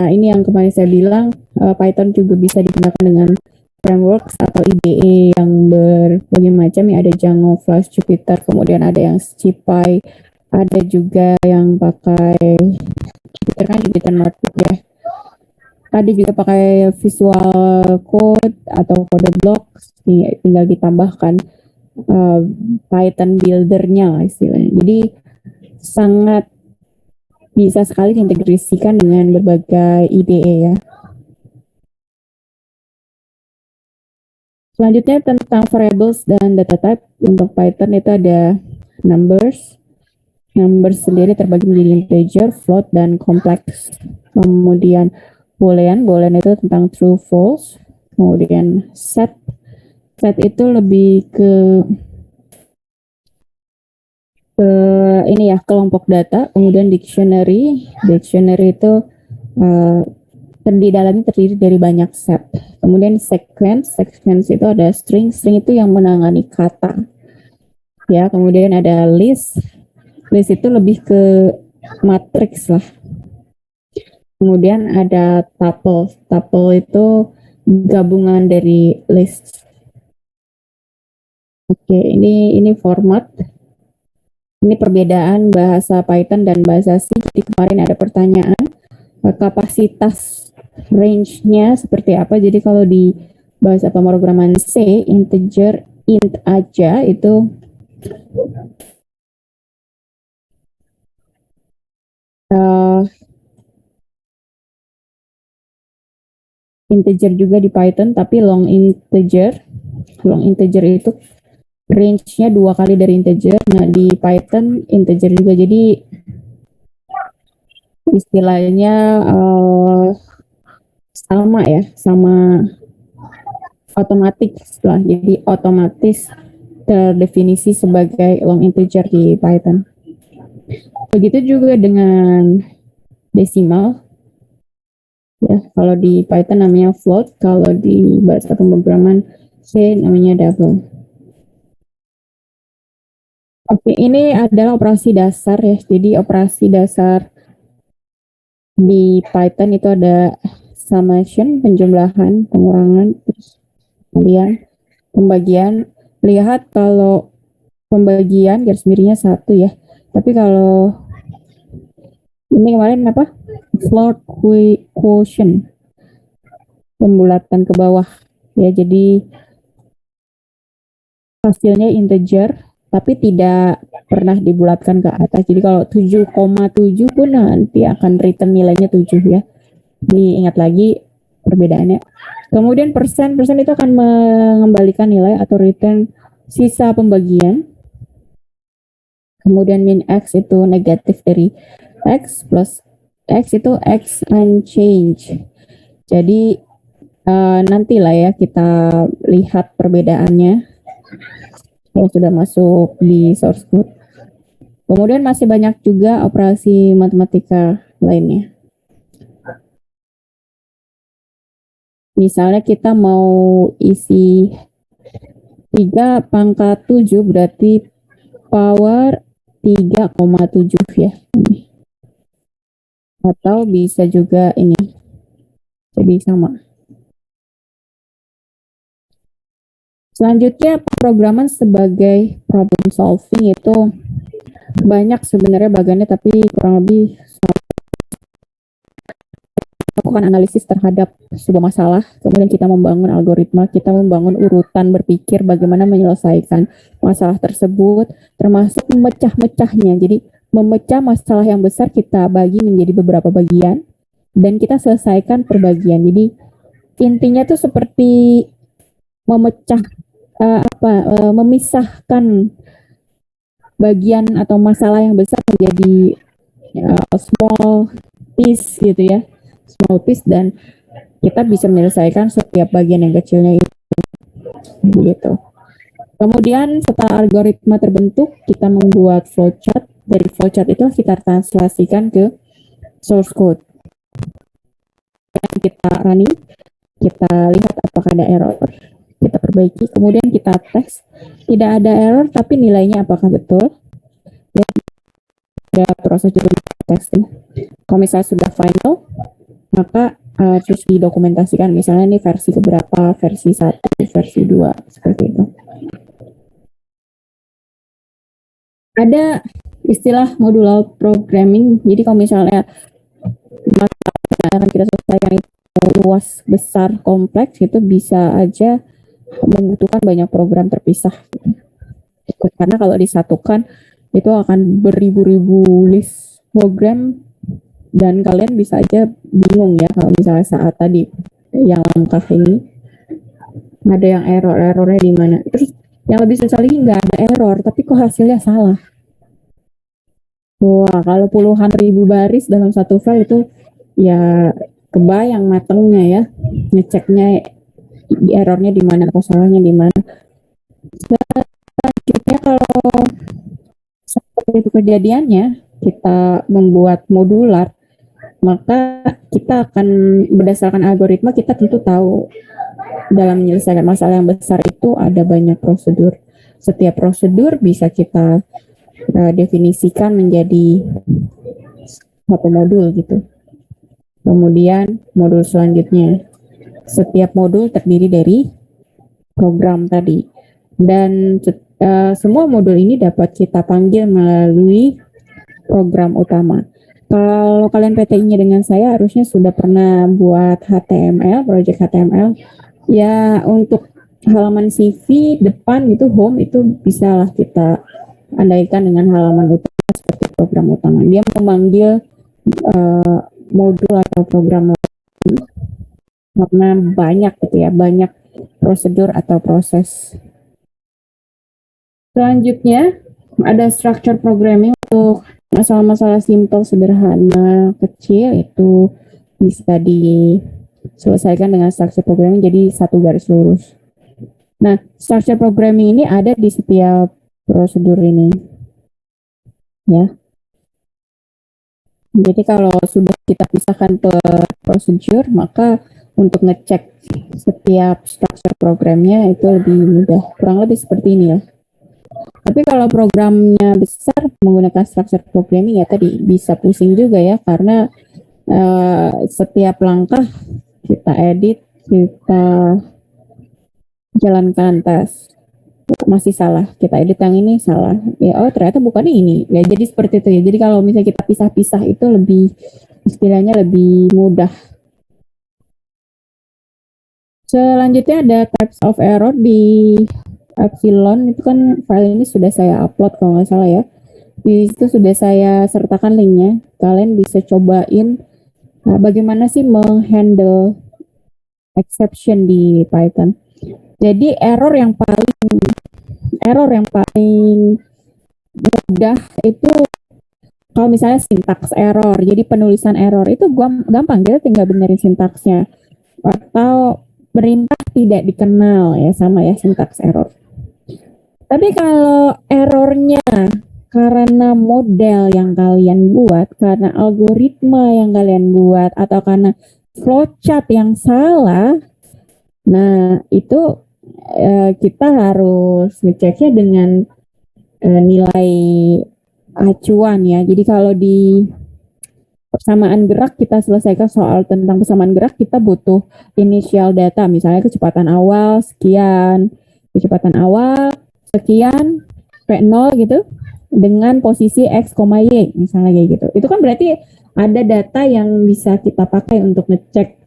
Nah, ini yang kemarin saya bilang, Python juga bisa digunakan dengan frameworks atau IDE yang berbagai macam ya, ada Django, Flash, Jupyter, kemudian ada yang SciPy, ada juga yang pakai Jupyter kan Jupyter Notebook ya. Ada juga pakai Visual Code atau Code Blocks, tinggal ditambahkan Python builder-nya lah istilahnya. Jadi sangat bisa sekali diintegrasikan dengan berbagai IDE ya. Selanjutnya tentang variables dan data type. Untuk Python itu ada numbers. Numbers sendiri terbagi menjadi integer, float, dan complex. Kemudian boolean. Boolean itu tentang true, false. Kemudian set. Set itu lebih ke ini ya, kelompok data. Kemudian dictionary. Dictionary itu di dalamnya terdiri dari banyak set. Kemudian sequence. Sequence itu ada string. String itu yang menangani kata. Ya, kemudian ada list. List itu lebih ke matriks lah. Kemudian ada tuple. Tuple itu gabungan dari list. Oke, ini format. Ini perbedaan bahasa Python dan bahasa C. Jadi kemarin ada pertanyaan kapasitas range-nya seperti apa. Jadi kalau di bahasa pemrograman C, integer int aja itu integer juga di Python, tapi long integer itu range-nya 2 kali dari integer. Nah, di Python integer juga. Jadi istilahnya sama ya, sama otomatis lah. Jadi otomatis terdefinisi sebagai long integer di Python. Begitu juga dengan desimal. Ya, kalau di Python namanya float, kalau di bahasa pemrograman C namanya double. Oke, ini adalah operasi dasar ya. Jadi operasi dasar di Python itu ada summation, penjumlahan, pengurangan, terus kemudian pembagian. Lihat kalau pembagian garis miringnya 1 ya. Tapi kalau ini kemarin apa? Float quotient. Pembulatan ke bawah. Ya, jadi hasilnya integer tapi tidak pernah dibulatkan ke atas. Jadi kalau 7,7 pun nanti akan return nilainya 7 ya. Diingat lagi perbedaannya. Kemudian persen itu akan mengembalikan nilai atau return sisa pembagian. Kemudian min x itu negatif dari x plus x itu x unchanged. Jadi nantilah ya kita lihat perbedaannya kalau sudah masuk di source code. Kemudian masih banyak juga operasi matematika lainnya. Misalnya kita mau isi 3 pangkat 7 berarti power 3,7 ya. Atau bisa juga ini. Jadi sama. Selanjutnya pemrograman sebagai problem solving itu banyak sebenarnya bagiannya, tapi kurang lebih melakukan analisis terhadap sebuah masalah, kemudian kita membangun algoritma, kita membangun urutan berpikir bagaimana menyelesaikan masalah tersebut, termasuk memecah-mecahnya. Jadi memecah masalah yang besar kita bagi menjadi beberapa bagian dan kita selesaikan per bagian. Jadi intinya tuh seperti memecah memisahkan bagian atau masalah yang besar menjadi small piece gitu ya, small piece, dan kita bisa menyelesaikan setiap bagian yang kecilnya itu gitu. Kemudian setelah algoritma terbentuk, kita membuat flowchart. Dari flowchart itu kita translasikan ke source code. Dan kita running, kita lihat apakah ada error, kita perbaiki, kemudian kita tes. Tidak ada error, tapi nilainya apakah betul? Dan ada proses testing. Kalau misalnya sudah final, maka terus didokumentasikan, misalnya ini versi keberapa, versi 1, versi 2, seperti itu. Ada istilah modular programming, jadi kalau misalnya akan kita selesaikan itu luas, besar, kompleks, itu bisa aja membutuhkan banyak program terpisah. Karena kalau disatukan itu akan beribu-ribu list program dan kalian bisa aja bingung ya kalau misalnya saat tadi yang langkah ini ada yang errornya di mana. Terus yang lebih susah lagi nggak ada error tapi kok hasilnya salah. Wah, kalau puluhan ribu baris dalam satu file itu ya kebayang matengnya ya, ngeceknya errornya di mana atau salahnya di mana. Selanjutnya kalau seperti itu kejadiannya, kita membuat modular, maka kita akan berdasarkan algoritma kita tentu tahu dalam menyelesaikan masalah yang besar itu ada banyak prosedur. Setiap prosedur bisa kita definisikan menjadi satu modul gitu. Kemudian modul selanjutnya, setiap modul terdiri dari program tadi, dan semua modul ini dapat kita panggil melalui program utama. Kalau kalian PTI-nya dengan saya harusnya sudah pernah buat HTML, project HTML. Ya untuk halaman CV depan itu home itu bisalah kita andaikan dengan halaman utama seperti program utama. Dia memanggil modul atau program karena banyak gitu ya, banyak prosedur atau proses. Selanjutnya ada structure programming untuk masalah-masalah simple, sederhana, kecil itu bisa diselesaikan dengan structure programming jadi satu garis lurus. Nah, structure programming ini ada di setiap prosedur ini. Ya. Jadi kalau sudah kita pisahkan per prosedur, maka untuk ngecek setiap structure programnya itu lebih mudah. Kurang lebih seperti ini ya. Tapi kalau programnya besar menggunakan structure programming ya tadi bisa pusing juga ya karena setiap langkah kita edit, kita jalankan tes masih salah, kita edit yang ini salah ya, oh ternyata bukan ini ya, jadi seperti itu ya. Jadi kalau misalnya kita pisah-pisah itu lebih istilahnya lebih mudah. Selanjutnya ada types of error di Epsilon, itu kan file ini sudah saya upload kalau nggak salah ya, di situ sudah saya sertakan linknya, kalian bisa cobain bagaimana sih menghandle exception di Python. Jadi error yang paling mudah itu kalau misalnya sintaks error, jadi penulisan error itu gampang, kita tinggal benerin sintaksnya. Atau perintah tidak dikenal ya, sama ya sintaks error. Tapi kalau errornya karena model yang kalian buat, karena algoritma yang kalian buat, atau karena flowchart yang salah, nah itu kita harus ngeceknya dengan nilai acuan ya. Jadi kalau di persamaan gerak kita selesaikan soal tentang persamaan gerak, kita butuh initial data, misalnya kecepatan awal sekian, P0 gitu, dengan posisi X, Y, misalnya kayak gitu. Itu kan berarti ada data yang bisa kita pakai untuk ngecek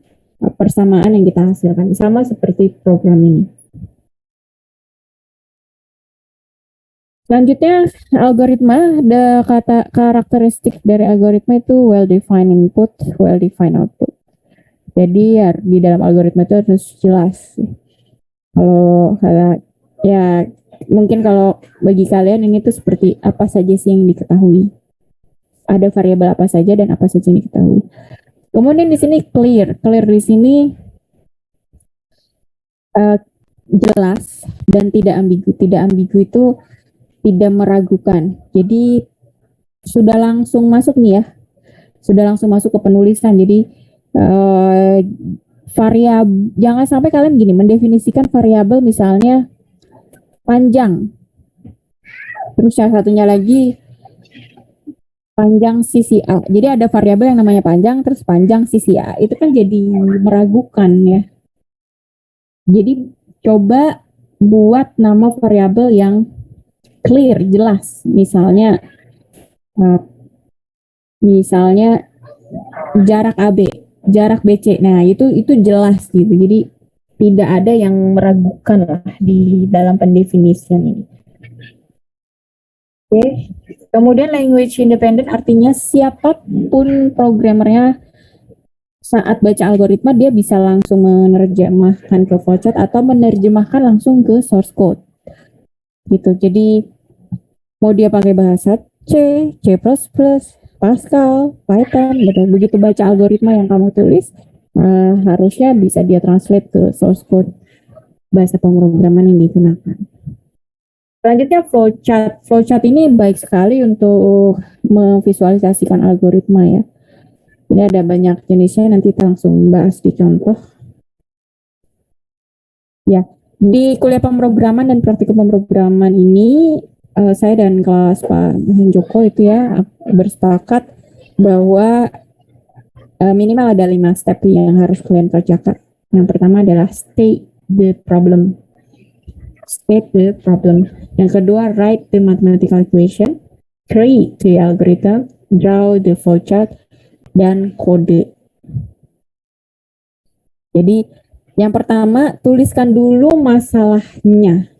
persamaan yang kita hasilkan. Sama seperti program ini. Selanjutnya algoritma, ada kata karakteristik dari algoritma itu well-defined input, well-defined output. Jadi ya di dalam algoritma itu harus jelas. Kalau ya mungkin kalau bagi kalian ini tuh seperti apa saja sih yang diketahui. Ada variabel apa saja dan apa saja yang diketahui. Kemudian di sini clear di sini jelas dan tidak ambigu. Tidak ambigu itu tidak meragukan. Jadi sudah langsung masuk nih ya. Sudah langsung masuk ke penulisan. Jadi variabel, jangan sampai kalian gini mendefinisikan variabel misalnya panjang. Terus yang satunya lagi panjang sisi A. Jadi ada variabel yang namanya panjang, terus panjang sisi A. Itu kan jadi meragukan ya. Jadi coba buat nama variabel yang clear, jelas. Misalnya jarak AB, jarak BC. Nah, itu jelas gitu. Jadi tidak ada yang meragukan lah di dalam pendefinisian ini. Oke. Kemudian language independent artinya siapapun programmernya saat baca algoritma dia bisa langsung menerjemahkan ke flowchart atau menerjemahkan langsung ke source code. Gitu. Jadi mau dia pakai bahasa C, C++, Pascal, Python, gitu. Begitu baca algoritma yang kamu tulis, harusnya bisa dia translate ke source code bahasa pemrograman yang digunakan. Selanjutnya flowchart. Flowchart ini baik sekali untuk memvisualisasikan algoritma ya. Ini ada banyak jenisnya, nanti kita langsung bahas di contoh. Ya, di kuliah pemrograman dan praktikum pemrograman ini saya dan kelas Pak Joko itu ya bersepakat bahwa minimal ada 5 step yang harus kalian kerjakan. Yang pertama adalah state the problem. Yang kedua, write the mathematical equation, create the algorithm, draw the flowchart, dan kode. Jadi, yang pertama, tuliskan dulu masalahnya.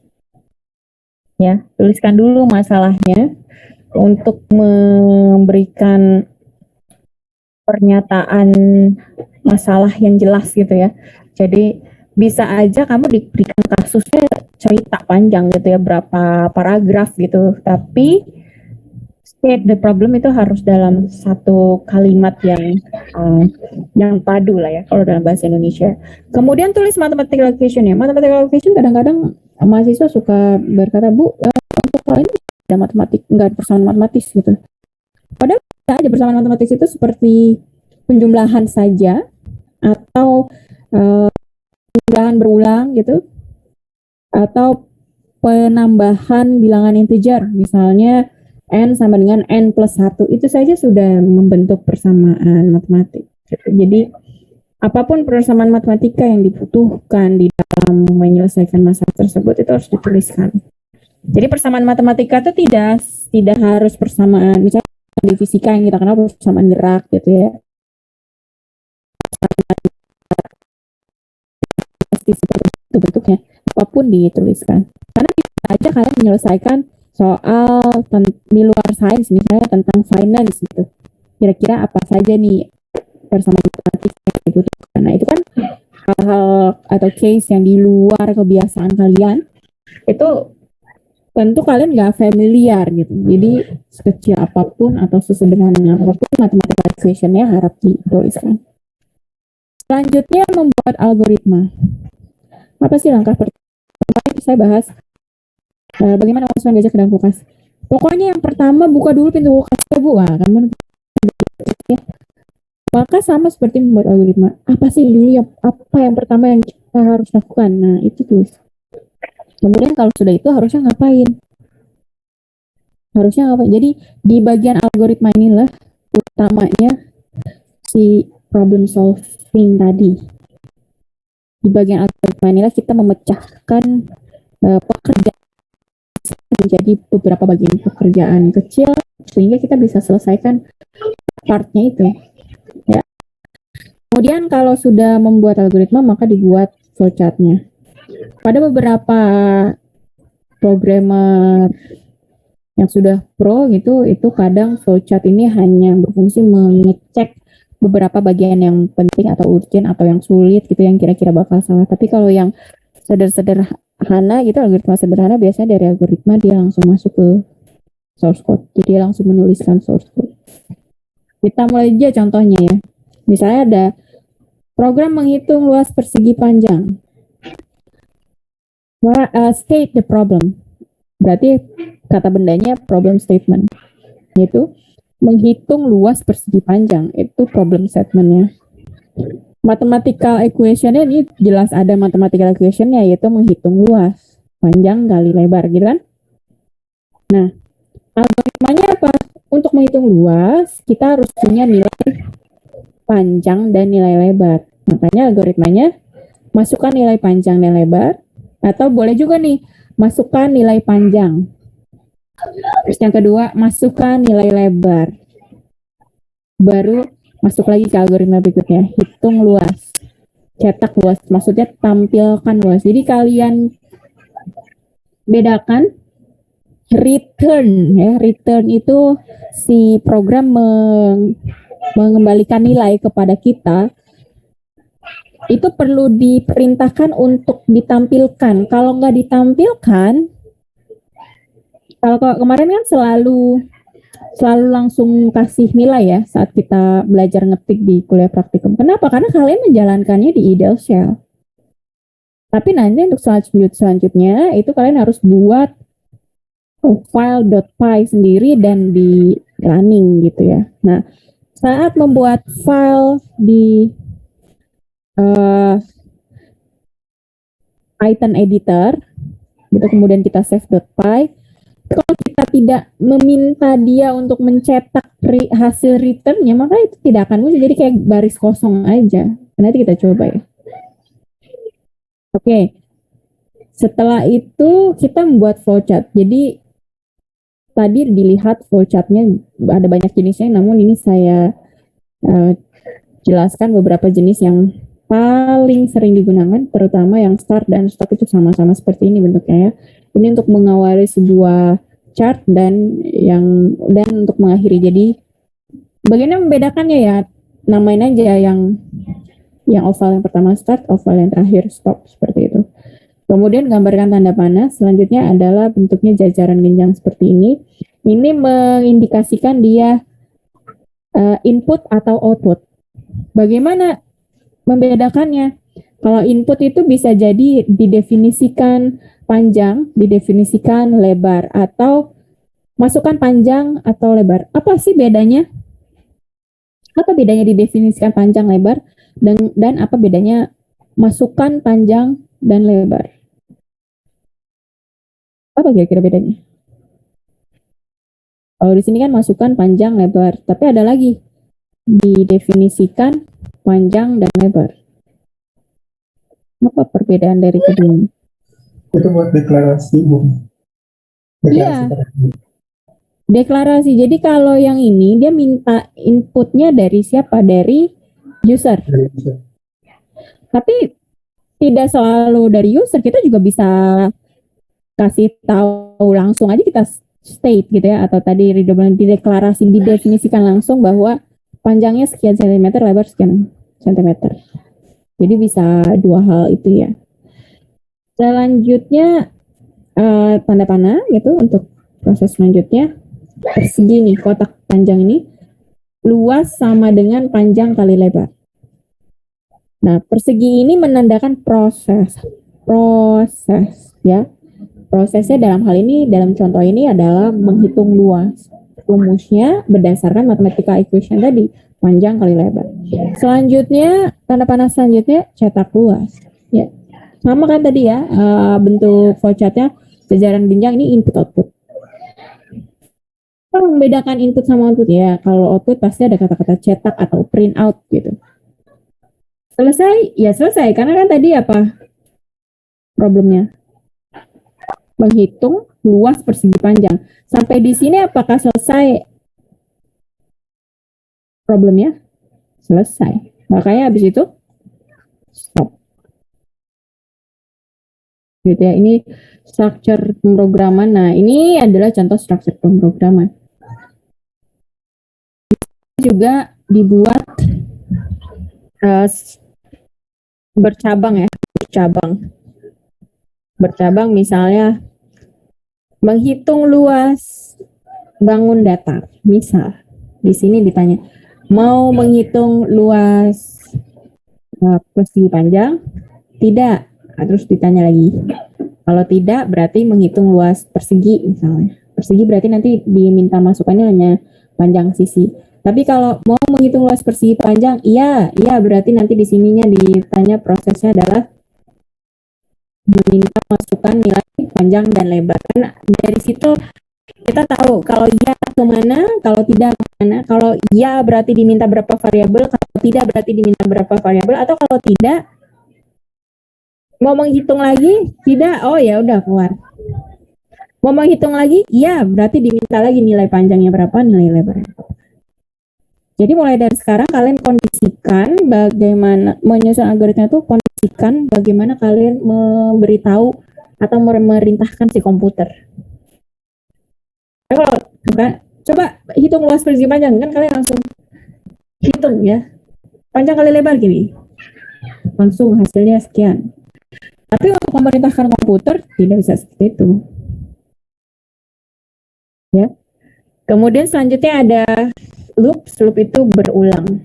Ya, tuliskan dulu masalahnya untuk memberikan pernyataan masalah yang jelas gitu ya. Jadi, bisa aja kamu diberikan kasusnya cerita panjang gitu ya, berapa paragraf gitu, tapi state the problem itu harus dalam satu kalimat yang padu lah ya kalau dalam bahasa Indonesia. Kemudian tulis mathematical equation ya. Mathematical equation kadang-kadang mahasiswa suka berkata, Bu, untuk hal ini ada matematik, enggak ada persamaan matematis gitu. Padahal bisa aja persamaan matematis itu seperti penjumlahan saja atau penjumlahan berulang gitu, atau penambahan bilangan integer, misalnya n sama dengan n plus 1, itu saja sudah membentuk persamaan matematik. Jadi apapun persamaan matematika yang dibutuhkan di dalam menyelesaikan masalah tersebut itu harus dituliskan. Jadi persamaan matematika itu tidak harus persamaan, misalnya di fisika yang kita kenal persamaan gerak gitu ya. Pasti seperti itu bentuknya, apapun dituliskan. Karena bisa aja kalian menyelesaikan soal di luar sains, misalnya tentang finance gitu. Kira-kira apa saja nih persamaan matematik yang dibutuhkan. Nah, itu kan hal-hal atau case yang di luar kebiasaan kalian. Itu tentu kalian nggak familiar gitu. Jadi sekecil apapun atau sesederhana apapun mathematical equation-nya harap dituliskan. Selanjutnya membuat algoritma. Apa sih langkah pertama? Saya bahas bagaimana masukkan gajah ke dalam kulkas. Pokoknya yang pertama buka dulu pintu kulkasnya, Bu. Maka sama seperti membuat algoritma. Apa sih dulu apa yang pertama yang kita harus lakukan? Nah, itu tulis. Kemudian kalau sudah itu harusnya ngapain? Jadi di bagian algoritma inilah utamanya si problem solving tadi. Di bagian algoritma inilah kita memecahkan pekerjaan menjadi beberapa bagian pekerjaan kecil sehingga kita bisa selesaikan partnya itu. Ya. Kemudian kalau sudah membuat algoritma maka dibuat flowchartnya. Pada beberapa programmer yang sudah pro gitu, itu kadang flowchart ini hanya berfungsi mengecek beberapa bagian yang penting atau urgent atau yang sulit gitu, yang kira-kira bakal salah. Tapi kalau yang sederhana gitu, algoritma sederhana, biasanya dari algoritma dia langsung masuk ke source code. Jadi dia langsung menuliskan source code. Kita mulai aja contohnya ya. Misalnya ada program menghitung luas persegi panjang. State the problem. Berarti kata bendanya problem statement. Yaitu menghitung luas persegi panjang. Itu problem statementnya. Mathematical equation-nya ini jelas ada mathematical equation-nya, yaitu menghitung luas panjang kali lebar gitu kan. Nah, algoritmanya apa? untuk menghitung luas, kita harus punya nilai panjang dan nilai lebar. Makanya algoritmanya masukkan nilai panjang dan lebar, atau boleh juga nih masukkan nilai panjang. Terus yang kedua, masukkan nilai lebar. Baru masuk lagi ke algoritma berikutnya, hitung luas. Cetak luas, maksudnya tampilkan luas. Jadi kalian bedakan return ya. Return itu si program mengembalikan nilai kepada kita. Itu perlu diperintahkan untuk ditampilkan. Kalau nggak ditampilkan, kalau kemarin kan selalu langsung kasih nilai ya saat kita belajar ngetik di kuliah praktikum. Kenapa? Karena kalian menjalankannya di ideal shell. Tapi nanti untuk selanjutnya itu kalian harus buat file.py sendiri dan di running gitu ya. Nah, saat membuat file di Python editor, gitu, kemudian kita save.py, kalau kita tidak meminta dia untuk mencetak hasil returnnya, maka itu tidak akan muncul, jadi kayak baris kosong aja. Nanti kita coba ya. Oke, setelah itu kita membuat flowchart. Jadi tadi dilihat flowchartnya ada banyak jenisnya, namun ini saya jelaskan beberapa jenis yang paling sering digunakan, terutama yang start dan stop itu sama-sama seperti ini bentuknya ya. Ini untuk mengawali sebuah chart dan untuk mengakhiri. Jadi bagaimana membedakannya ya, namain aja yang oval yang pertama start, oval yang terakhir stop, seperti itu. Kemudian gambarkan tanda panah. Selanjutnya adalah bentuknya jajaran genjang seperti ini. Ini mengindikasikan dia input atau output. Bagaimana membedakannya? Kalau input itu bisa jadi didefinisikan panjang, didefinisikan lebar, atau masukkan panjang atau lebar. Apa sih bedanya? Apa bedanya didefinisikan panjang, lebar, dan apa bedanya masukkan panjang dan lebar? Apa kira-kira bedanya? Kalau di sini kan masukkan panjang, lebar, tapi ada lagi didefinisikan panjang dan lebar. Apa perbedaan dari keduanya? Itu buat deklarasi, Bu. Iya. Deklarasi. Jadi kalau yang ini dia minta inputnya dari siapa? Dari user. Tapi tidak selalu dari user. Kita juga bisa kasih tahu langsung aja, kita state gitu ya, atau tadi dideklarasi, didefinisikan langsung bahwa panjangnya sekian sentimeter, lebar sekian sentimeter. Jadi bisa dua hal itu ya. Selanjutnya tanda panah gitu untuk proses selanjutnya. Persegi nih, kotak panjang ini luas sama dengan panjang kali lebar. Nah, persegi ini menandakan proses ya. Prosesnya dalam hal ini, dalam contoh ini adalah menghitung luas. Rumusnya berdasarkan matematika equation tadi, panjang kali lebar. Selanjutnya, tanda panah selanjutnya cetak luas. Ya, sama kan tadi ya, bentuk flowchartnya jajaran genjang, ini input output. Apa membedakan input sama output ya? Kalau output pasti ada kata-kata cetak atau print out gitu. Selesai? Ya selesai, karena kan tadi apa problemnya? Menghitung luas persegi panjang. Sampai di sini apakah selesai problemnya? Selesai. Makanya habis itu stop. Gitu ya. Ini structure pemrograman. Nah, ini adalah contoh structure pemrograman. Juga dibuat bercabang ya, bercabang misalnya menghitung luas bangun datar. Misal di sini ditanya mau menghitung luas persegi panjang, tidak. Terus ditanya lagi, kalau tidak berarti menghitung luas persegi misalnya. Persegi berarti nanti diminta masukannya hanya panjang sisi. Tapi kalau mau menghitung luas persegi panjang, iya berarti nanti di sininya ditanya prosesnya adalah meminta masukan nilai panjang dan lebar. Karena dari situ kita tahu kalau ya kemana, kalau tidak kemana. Kalau ya berarti diminta berapa variabel, kalau tidak berarti diminta berapa variabel, atau kalau tidak mau menghitung lagi, tidak, oh ya udah keluar. Mau menghitung lagi, ya berarti diminta lagi nilai panjangnya berapa, nilai lebarnya. Jadi mulai dari sekarang kalian kondisikan bagaimana menyusun algoritma itu, kondisikan bagaimana kalian memberitahu atau memerintahkan si komputer. Kalau coba hitung luas persegi panjang, kan kalian langsung hitung ya, panjang kali lebar gini, langsung hasilnya sekian. Tapi untuk memerintahkan komputer tidak bisa seperti itu. Ya. Kemudian selanjutnya ada loop itu berulang.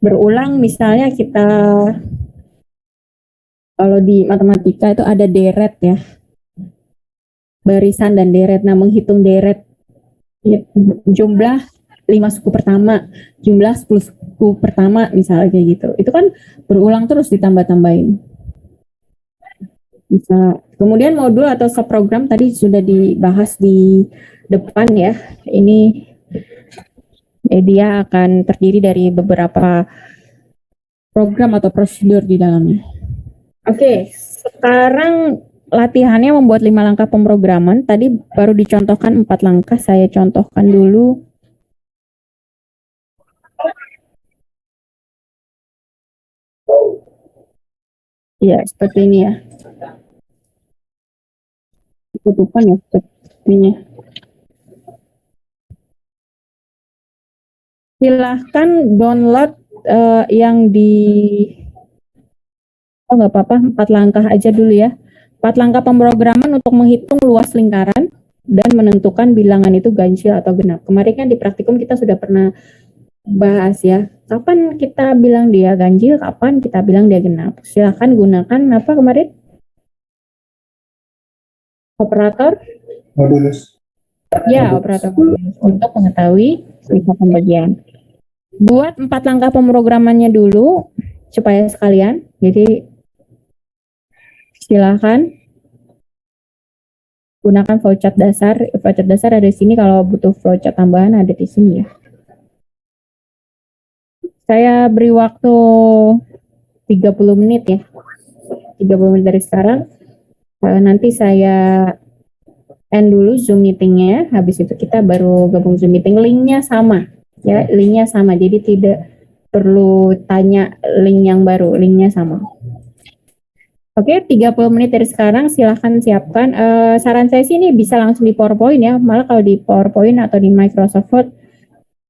Berulang misalnya kita kalau di matematika itu ada deret ya. Barisan dan deret. Nah, menghitung deret ya, jumlah 5 suku pertama, jumlah 10 suku pertama misalnya kayak gitu. Itu kan berulang terus ditambah-tambahin. Bisa. Kemudian modul atau subprogram tadi sudah dibahas di depan ya. Ini dia akan terdiri dari beberapa program atau prosedur di dalamnya. Oke, sekarang latihannya membuat 5 langkah pemrograman. Tadi baru dicontohkan 4 langkah, saya contohkan dulu. Ya, seperti ini ya. Tutupan ya, sepertinya. Silahkan download yang di oh nggak apa-apa, 4 langkah aja dulu ya. 4 langkah pemrograman untuk menghitung luas lingkaran dan menentukan bilangan itu ganjil atau genap. Kemarin kan di praktikum kita sudah pernah bahas ya. Kapan kita bilang dia ganjil, kapan kita bilang dia genap. Silahkan gunakan apa kemarin? Operator? Modulus. Ya, operator modulus untuk mengetahui sifat pembagian. Buat 4 langkah pemrogramannya dulu supaya sekalian. Jadi silahkan gunakan flowchart dasar. Flowchart dasar ada di sini, kalau butuh flowchart tambahan ada di sini ya. Saya beri waktu 30 menit ya. 30 menit dari sekarang. Nanti saya end dulu Zoom meetingnya. Habis itu kita baru gabung Zoom meeting. Linknya sama. Ya, linknya sama. Jadi tidak perlu tanya link yang baru. Linknya sama. Oke, 30 menit dari sekarang silahkan siapkan. Saran saya sih ini bisa langsung di PowerPoint ya. Malah kalau di PowerPoint atau di Microsoft Word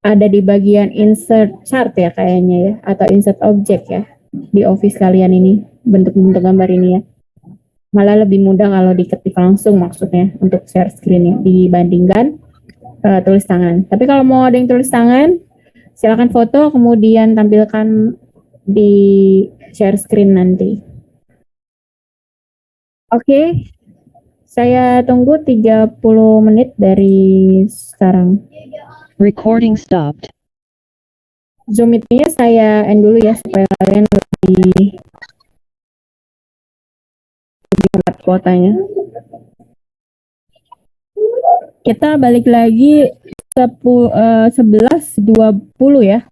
ada di bagian insert chart ya kayaknya ya, atau insert object ya di Office kalian ini, bentuk-bentuk gambar ini ya. Malah lebih mudah kalau diketik langsung maksudnya untuk share screen ya, dibandingkan tulis tangan. Tapi kalau mau ada yang tulis tangan, silakan foto kemudian tampilkan di share screen nanti. Oke, saya tunggu 30 menit dari sekarang. Recording stopped. Zoom meetingnya saya end dulu ya supaya kalian lebih hemat kuotanya. Kita balik lagi 11.20 ya.